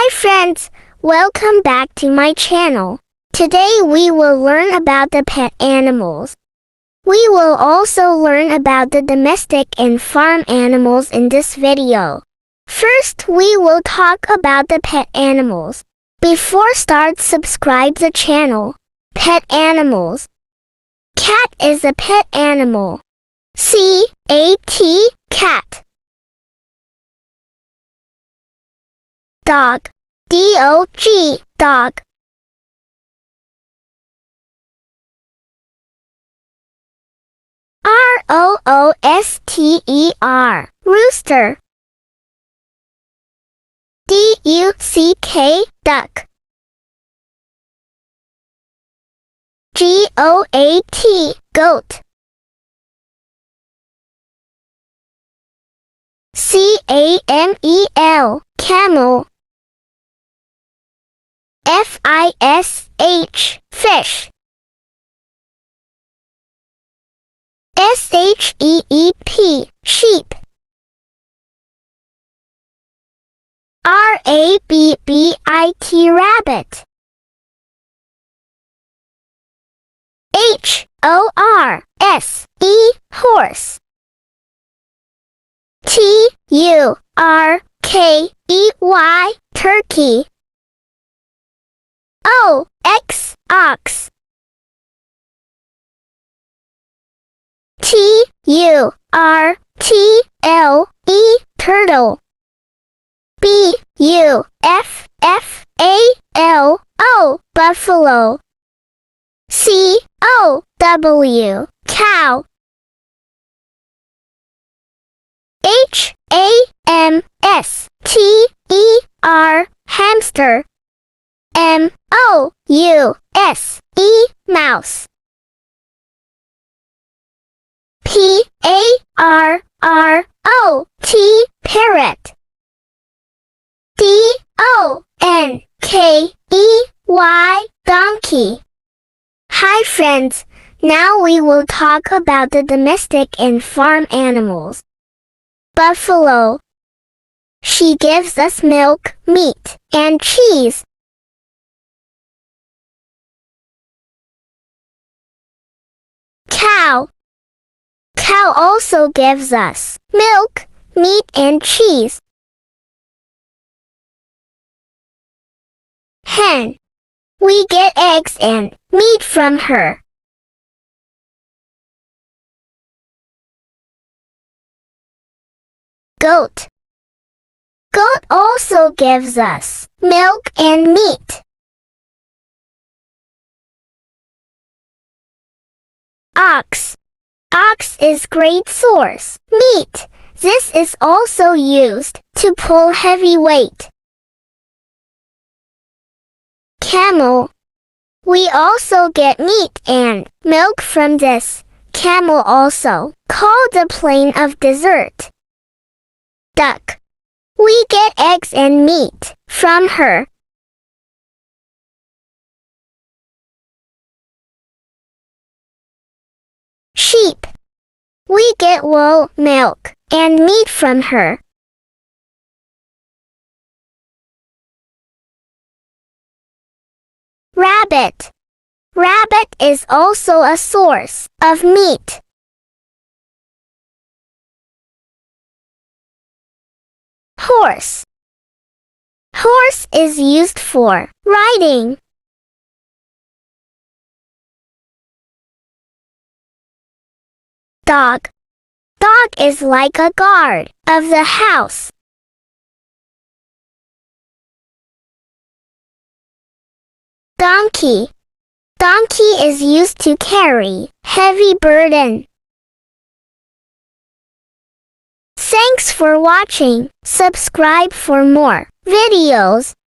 Hi friends, welcome back to my channel. Today we will learn about the pet animals. We will also learn about the domestic and farm animals in this video. First we will talk about the pet animals. Before start, subscribe the channel. Pet animals. Cat is a pet animal. C-A-T, cat. Dog. D-O-G, dog. R-O-O-S-T-E-R, rooster. D-U-C-K, duck. G-O-A-T, goat. C-A-M-E-L, camel. F-I-S-H, fish. S-H-E-E-P, sheep. R-A-B-B-I-T, rabbit. H-O-R-S-E, horse. T-U-R-K-E-Y, turkey. O-X, ox. T-U-R-T-L-E, turtle. B-U-F-F-A-L-O, buffalo. C-O-W, cow. H-A-M-S-T-E-R, hamster. M-O-U-S-E, mouse. P-A-R-R-O-T, parrot. D-O-N-K-E-Y, donkey. Hi friends, now we will talk about the domestic and farm animals. Buffalo. She gives us milk, meat, and cheese. Cow. Cow also gives us milk, meat, and cheese. Hen. We get eggs and meat from her. Goat. Goat also gives us milk and meat. Ox. Ox is great source meat. This is also used to pull heavy weight. Camel. We also get meat and milk from this. Camel also called the plain of desert. Duck. We get eggs and meat from her. Sheep. We get wool, milk, and meat from her. Rabbit. Rabbit is also a source of meat. Horse. Horse is used for riding. Dog. Dog is like a guard of the house. Donkey. Donkey is used to carry heavy burden. Thanks for watching. Subscribe for more videos.